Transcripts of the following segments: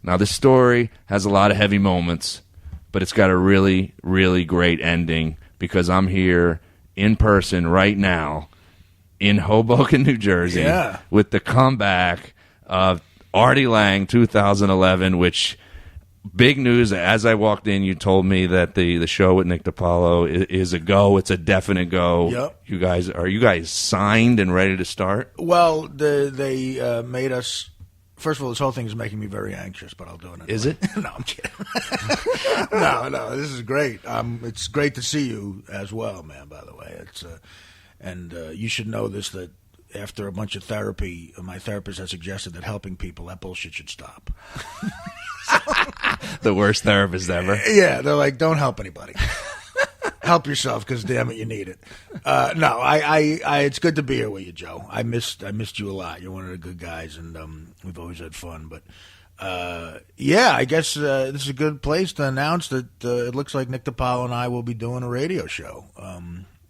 Now, this story has a lot of heavy moments, but it's got a really, really great ending because I'm here in person right now in Hoboken, New Jersey, with the comeback of Artie Lange 2011, which big news. As I walked in, you told me that the show with Nick Dipaolo is a go. It's a definite go. Yep. Are you guys signed and ready to start? Well, they made us. First of all, this whole thing is making me very anxious, but I'll do it anyway. Is it? No, I'm kidding. No, this is great. It's great to see you as well, man, by the way. And you should know this, that after a bunch of therapy, my therapist has suggested that helping people, that bullshit should stop. The worst therapist ever. Yeah, they're like, don't help anybody. Help yourself, because damn it, you need it. No, I it's good to be here with you, Joe. I missed you a lot. You're one of the good guys, and we've always had fun. But yeah, I guess this is a good place to announce that it looks like Nick Dipaolo and I will be doing a radio show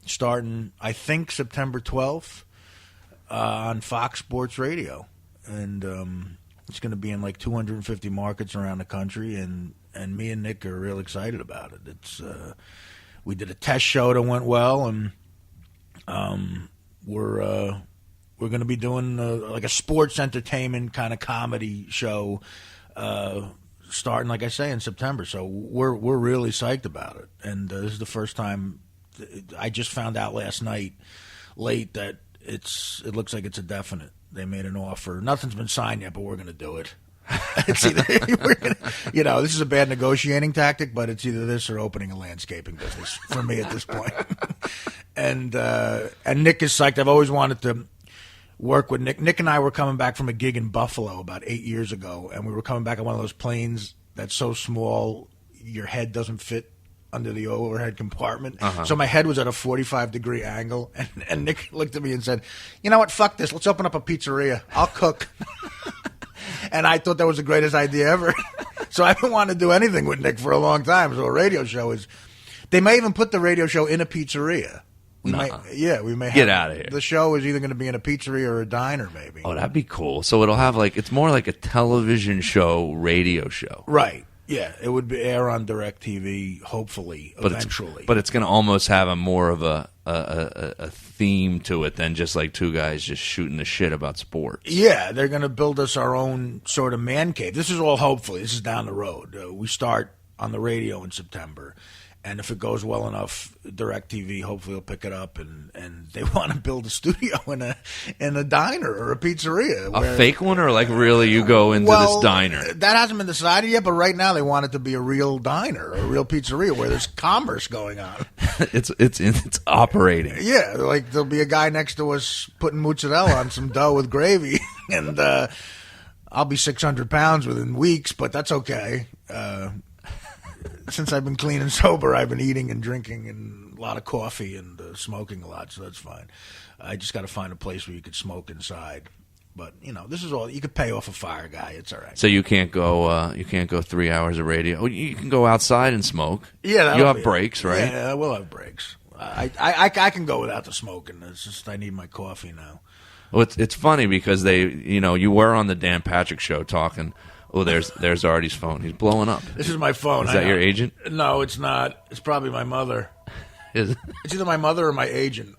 starting, I think, September 12th on Fox Sports Radio, and it's going to be in like 250 markets around the country, and me and Nick are real excited about it. It's we did a test show that went well, and we're going to be doing like a sports entertainment kind of comedy show starting, like I say, in September. So we're really psyched about it, and this is the first time. I just found out last night late that it looks like it's a definite. They made an offer. Nothing's been signed yet, but we're going to do it. It's either, this is a bad negotiating tactic, but it's either this or opening a landscaping business for me at this point. And Nick is psyched. I've always wanted to work with Nick. Nick and I were coming back from a gig in Buffalo about 8 years ago, and we were coming back on one of those planes that's so small your head doesn't fit under the overhead compartment. So my head was at a 45-degree angle, and Nick looked at me and said, you know what, fuck this. Let's open up a pizzeria. I'll cook. And I thought that was the greatest idea ever. So I've been wanting to do anything with Nick for a long time. So a radio show is... They may even put the radio show in a pizzeria. We may get out of here. The show is either going to be in a pizzeria or a diner, maybe. Oh, that'd be cool. So it'll have it's more like a television show, radio show. Right. Yeah, it would be air on DirecTV, hopefully, eventually. But it's going to almost have a more of a theme to it than just like two guys just shooting the shit about sports. Yeah, they're going to build us our own sort of man cave. This is all hopefully. This is down the road. We start on the radio in September. And if it goes well enough, DirecTV hopefully will pick it up, and they want to build a studio in a diner or a pizzeria. A fake one, or really you go into this diner? That hasn't been decided yet, but right now they want it to be a real diner or a real pizzeria where there's commerce going on. It's operating. Yeah, there'll be a guy next to us putting mozzarella on some dough with gravy, and I'll be 600 pounds within weeks, but that's okay. Since I've been clean and sober, I've been eating and drinking and a lot of coffee and smoking a lot, so that's fine. I just got to find a place where you could smoke inside. But this is all you could pay off a fire guy. It's all right. So you can't go. 3 hours of radio. You can go outside and smoke. Yeah, you have breaks, right? Yeah, we'll have breaks. I can go without the smoking. It's just I need my coffee now. Well, it's funny because you were on the Dan Patrick show talking. Oh, there's Artie's phone. He's blowing up. This is my phone. Is that your agent? No, it's not. It's probably my mother. Is it? It's either my mother or my agent.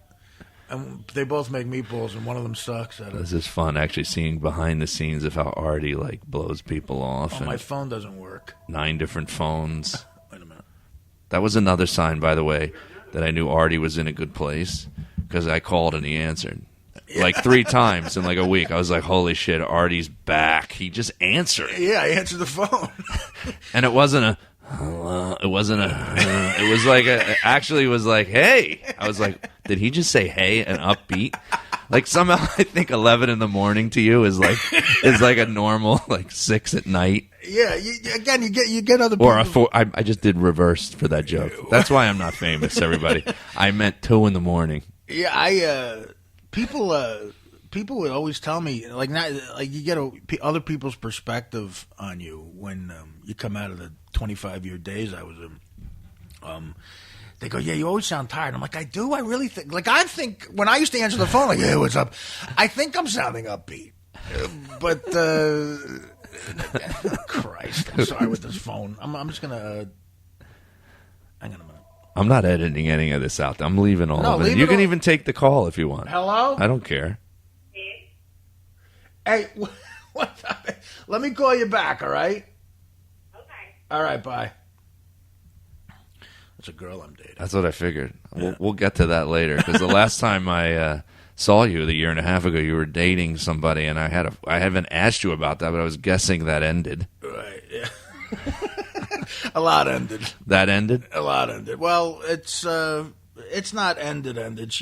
And they both make meatballs, and one of them sucks at it. This is fun, actually, seeing behind the scenes of how Artie blows people off. Oh, my phone doesn't work. 9 different phones. Wait a minute. That was another sign, by the way, that I knew Artie was in a good place, because I called and he answered. 3 times in a week. I was like, holy shit, Artie's back. He just answered. Yeah, I answered the phone. And it wasn't it was actually was like, hey. I was like, did he just say hey and upbeat? Somehow I think 11 in the morning to you is a normal 6 at night. Yeah, you get other people. Or I just did reverse for that joke. That's why I'm not famous, everybody. I meant 2 in the morning. Yeah, People would always tell me you get other people's perspective on you when you come out of the 25-year days I was in. They go, yeah, you always sound tired. I'm like, I do. I really think. I think when I used to answer the phone, yeah, what's up? I think I'm sounding upbeat, but Christ. I'm sorry with this phone. I'm just going to... hang on a minute. I'm not editing any of this out. I'm leaving all of it. You can even take the call if you want. Hello? I don't care. Hey, what's up? Let me call you back, all right? Okay. All right, bye. That's a girl I'm dating. That's what I figured. Yeah. We'll get to that later, because the last time I saw you, the year and a half ago, you were dating somebody, and I haven't asked you about that, but I was guessing that ended. Right, yeah. A lot ended. That ended? A lot ended. Well, it's not ended.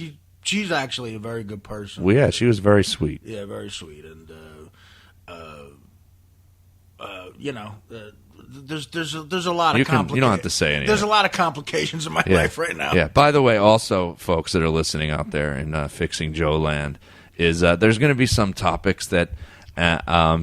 She's actually a very good person. Well, yeah, she was very sweet. Yeah, very sweet, and there's a lot of complications. You don't have to say anything. There's a lot of complications in my life right now. Yeah. By the way, also, folks that are listening out there in Fixing Joe Land, is there's going to be some topics that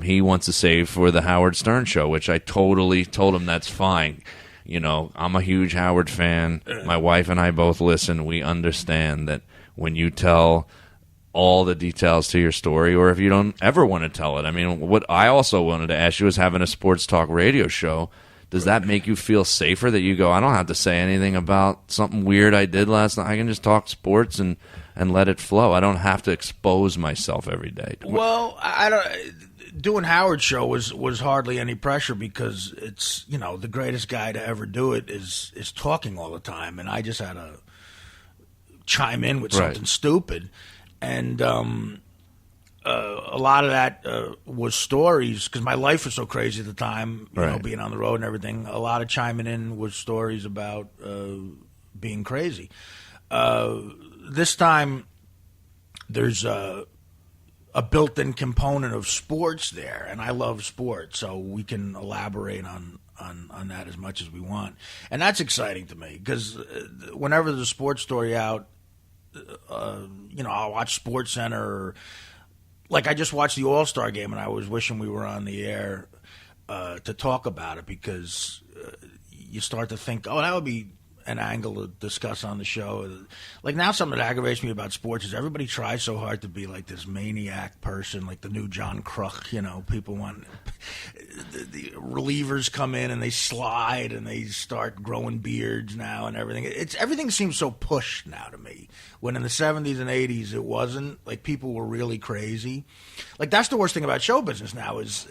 he wants to save for the Howard Stern show, which I totally told him that's fine. You know, I'm a huge Howard fan. My wife and I both listen. We understand that when you tell all the details to your story, or if you don't ever want to tell it. I mean, what I also wanted to ask you is, having a sports talk radio show, does that make you feel safer that you go, I don't have to say anything about something weird I did last night. I can just talk sports and let it flow. I don't have to expose myself every day. Well, I don't. Doing Howard's show was hardly any pressure, because it's, the greatest guy to ever do it is talking all the time, and I just had to chime in with something stupid. And a lot of that was stories, because my life was so crazy at the time, you know, being on the road and everything. A lot of chiming in was stories about being crazy. This time, there's a built-in component of sports there, and I love sports, so we can elaborate on that as much as we want. And that's exciting to me, because whenever there's a sports story out, I'll watch SportsCenter, or like I just watched the All-Star game, and I was wishing we were on the air to talk about it, because you start to think, that would be an angle to discuss on the show. Like, now something that aggravates me about sports is everybody tries so hard to be like this maniac person, like the new John Kruk. People want the relievers come in and they slide and they start growing beards now and everything. Everything seems so pushed now to me. When in the 70s and 80s it wasn't. Like, people were really crazy. Like, that's the worst thing about show business now is